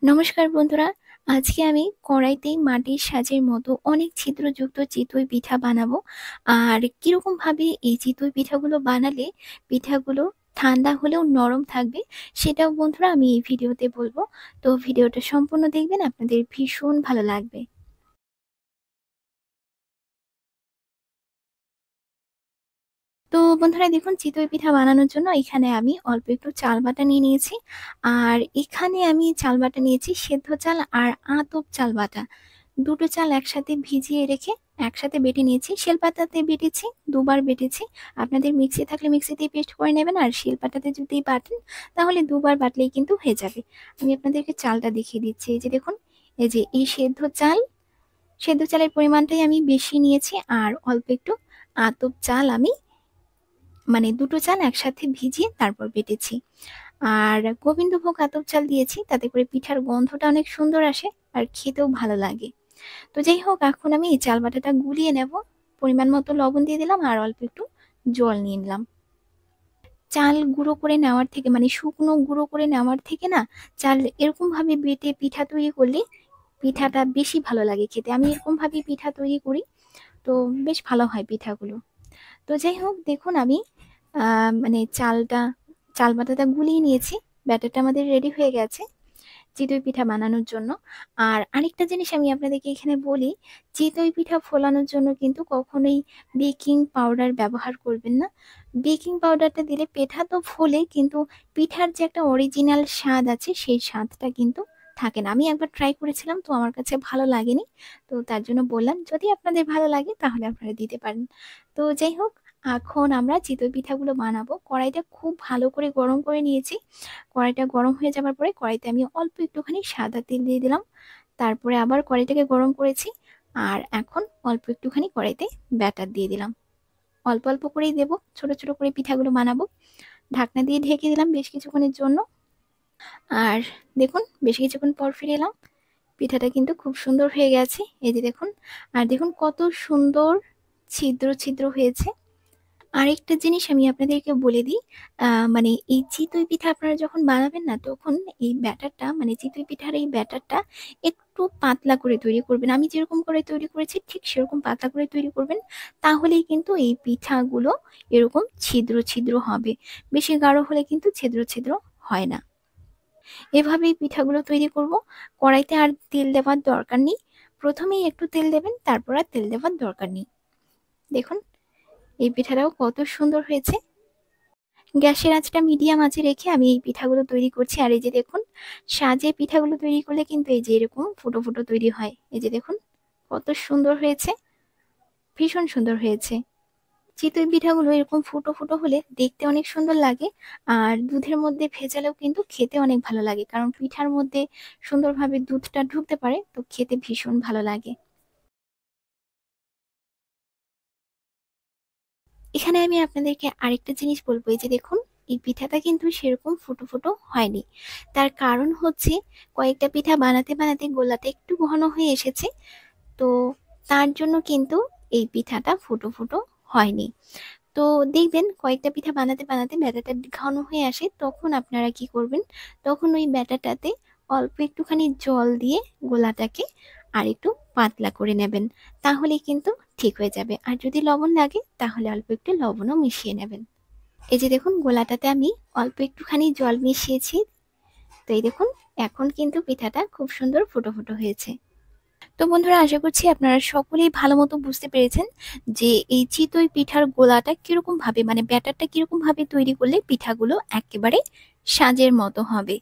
নমস্কার বন্ধুরা, আজকে আমি কড়াইতেই মাটির সাজের মতো অনেক ছিদ্রযুক্ত চিতই পিঠা বানাবো। আর কিরকম ভাবে এই চিতই পিঠাগুলো বানালে পিঠাগুলো ঠান্ডা হলেও নরম থাকবে সেটাও বন্ধুরা আমি এই ভিডিওতে বলবো। তো ভিডিওটা সম্পূর্ণ দেখবেন, আপনাদের ভীষণ ভালো লাগবে। তো বন্ধুরা দেখুন, চিতই পিঠা বানানোর জন্য এখানে আমি অল্প একটু চাল বাটা নিয়ে নিয়েছি। আর এখানে আমি চাল বাটা নিয়েছি সেদ্ধ চাল আর আতপ চাল বাটা। দুটো চাল একসাথে ভিজিয়ে রেখে একসাথে বেটে নিয়েছি। শিলপাটাতে বেটেছি, দুবার বেটেছি। আপনাদের মিক্সি থাকলে মিক্সিতেই পেস্ট করে নেবেন, আর শিলপাটাতে যদি বাটেন তাহলে দুবার বাটলেই কিন্তু হয়ে যাবে। আমি আপনাদেরকে চালটা দেখিয়ে দিচ্ছি। এই যে দেখুন, এই যে এই সেদ্ধ চাল, সেদ্ধ চালের পরিমাণটাই আমি বেশি নিয়েছি। আর অল্প একটু আতপ চাল আমি মানে দুটো চাল একসাথে ভিজিয়ে তারপর বেটেছি। আর গোবিন্দভোগ আতপ চাল দিয়েছি, তাতে করে পিঠার গন্ধটা অনেক সুন্দর আসে আর খেতেও ভালো লাগে। তো যাই হোক, এখন আমি এই চাল বাটাটা গুলিয়ে নেব। পরিমাণ মতো লবণ দিয়ে দিলাম আর অল্প একটু জল নিয়ে নিলাম। চাল গুঁড়ো করে নেওয়ার থেকে মানে শুকনো গুঁড়ো করে নেওয়ার থেকে না, চাল এরকম ভাবে বেটে পিঠা তৈরি করলে পিঠাটা বেশি ভালো লাগে খেতে। আমি এরকম ভাবে পিঠা তৈরি করি, তো বেশ ভালো হয় পিঠাগুলো। তো যাই হোক দেখুন, আমি মানে চাল বাটাটা গুলিয়ে নিয়েছি। ব্যাটারটা আমাদের রেডি হয়ে গেছে চিতই পিঠা বানানোর জন্য। আর আরেকটা জিনিস আমি আপনাদেরকে এখানে বলি, চিতই পিঠা ফোলানোর জন্য কিন্তু কখনোই বেকিং পাউডার ব্যবহার করবেন না। বেকিং পাউডারটা দিলে পিঠা তো ফোলে, কিন্তু পিঠার যে একটা অরিজিনাল স্বাদ আছে সেই স্বাদটা কিন্তু থাকে না। আমি একবার ট্রাই করেছিলাম, তো আমার কাছে ভালো লাগেনি। তো তার জন্য বললাম, যদি আপনাদের ভালো লাগে তাহলে আপনারা দিতে পারেন। তো যাই হোক, এখন আমরা চিতই পিঠাগুলো বানাবো। কড়াইটা খুব ভালো করে গরম করে নিয়েছি। কড়াইটা গরম হয়ে যাবার পরে কড়াইতে আমি অল্প একটুখানি সাদা তেল দিয়ে দিলাম। তারপরে আবার কড়াইটাকে গরম করেছি। আর এখন অল্প একটুখানি কড়াইতে ব্যাটার দিয়ে দিলাম। অল্প অল্প করেই দেবো, ছোট ছোট করে পিঠাগুলো বানাবো। ঢাকনা দিয়ে ঢেকে দিলাম বেশ কিছুক্ষণের জন্য। আর দেখুন, বেশ কিছুক্ষণ পর ফিরে এলাম। পিঠাটা কিন্তু খুব সুন্দর হয়ে গেছে, এই যে দেখুন। আর দেখুন কত সুন্দর ছিদ্র ছিদ্র হয়েছে। আরেকটা জিনিস আমি আপনাদেরকে বলে দিই, মানে এই চিতই পিঠা আপনারা যখন বানাবেন না, তখন এই ব্যাটারটা মানে চিতই পিঠার এই ব্যাটারটা একটু পাতলা করে তৈরি করবেন। আমি যেরকম করে তৈরি করেছি ঠিক সেরকম পাতলা করে তৈরি করবেন। তাহলেই কিন্তু এই পিঠাগুলো এরকম ছিদ্র ছিদ্র হবে। বেশি গাঢ় হলে কিন্তু ছিদ্র ছিদ্র হয় না। এভাবেই পিঠাগুলো তৈরি করব। কড়াইতে আর তেল দেওয়ার দরকার নেই। প্রথমেই একটু তেল দেবেন, তারপর আর তেল দেওয়ার দরকার নেই। দেখুন, এই পিঠাটাও কত সুন্দর হয়েছে। গ্যাসের আঁচটা মিডিয়াম আঁচে রেখে আমি এই পিঠাগুলো তৈরি করছি। আর এই যে দেখুন, সাজে পিঠাগুলো তৈরি করলে কিন্তু এই যে এরকম ফুটো ফুটো তৈরি হয়। এই যে দেখুন কত সুন্দর হয়েছে, ভীষণ সুন্দর হয়েছে। চিতই পিঠাগুলো এরকম ফুটো ফুটো হলে দেখতে অনেক সুন্দর লাগে। আর দুধের মধ্যে ভেজালেও কিন্তু খেতে অনেক ভালো লাগে, কারণ পিঠার মধ্যে সুন্দরভাবে দুধটা ঢুকতে পারে, তো খেতে ভীষণ ভালো লাগে। এখানে আমি আপনাদেরকে আরেকটা জিনিস বলবো, এই যে দেখুন, এই পিঠাটা কিন্তু সেরকম ফুটো ফুটো হয়নি। তার কারণ হচ্ছে, কয়েকটা পিঠা বানাতে বানাতে গোলাটা একটু ঘন হয়ে এসেছে। তো তার জন্য কিন্তু এই পিঠাটা ফুটো ফুটো হয়নি। তো দেখবেন কয়েকটা পিঠা বানাতে বানাতে ব্যাটারটা ঘন হয়ে আসে, তখন আপনারা কি করবেন, তখন ওই ব্যাটারটাতে অল্প একটুখানি জল দিয়ে গোলাটাকে আর একটু পাতলা করে নেবেন। তাহলে কিন্তু ঠিক হয়ে যাবে। আর যদি লবণ লাগে তাহলে অল্প একটু লবণও মিশিয়ে নেবেন। এই যে দেখুন, গোলাটাতে আমি অল্প একটুখানি জল মিশিয়েছি। তো এই দেখুন, এখন কিন্তু পিঠাটা খুব সুন্দর ফুটো ফুটো হয়েছে। তো বন্ধুরা, আশা করছি আপনারা সকলেই ভালো মতো বুঝতে পেরেছেন যে এই চিতই পিঠার গোলাটা কিরকম ভাবে মানে ব্যাটারটা কিরকম ভাবে তৈরি করলে পিঠাগুলো একেবারে সাজের মতো হবে।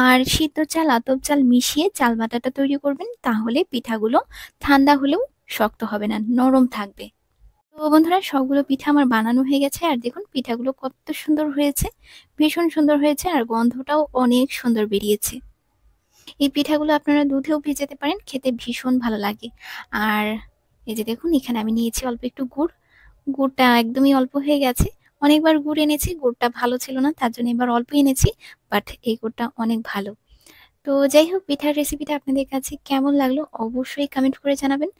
আর সিদ্ধ চাল আতপ চাল মিশিয়ে চাল বাটাটা তৈরি করবেন, তাহলে পিঠাগুলো ঠান্ডা হলেও শক্ত হবে না, নরম থাকবে। তো বন্ধুরা, সবগুলো পিঠা আমার বানানো হয়ে গেছে। আর দেখুন পিঠাগুলো কত সুন্দর হয়েছে, ভীষণ সুন্দর হয়েছে। আর গন্ধটাও অনেক সুন্দর বেরিয়েছে। এই পিঠাগুলো আপনারা দুধেও ভেজাতে পারেন, খেতে ভীষণ ভালো লাগে। আর এই যে দেখুন, এখানে আমি নিয়েছি অল্প একটু গুড়। গুড়টা একদমই অল্প হয়ে গেছে। অনেকবার গুড় এনেছি, গুড়টা ভালো ছিল না, তার জন্য এবার অল্প এনেছি। বাট এই গুড়টা অনেক ভালো। তো যাই হোক, পিঠার রেসিপিটা আপনাদের কাছে কেমন লাগলো অবশ্যই কমেন্ট করে জানাবেন।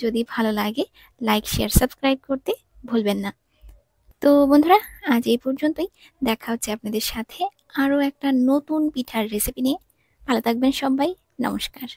যদি ভালো লাগে লাইক শেয়ার সাবস্ক্রাইব করতে ভুলবেন না। তো বন্ধুরা, আজ এই পর্যন্তই। দেখা হচ্ছে আপনাদের সাথে আরো একটা নতুন পিঠার রেসিপি নিয়ে। ভালো থাকবেন সবাই। নমস্কার।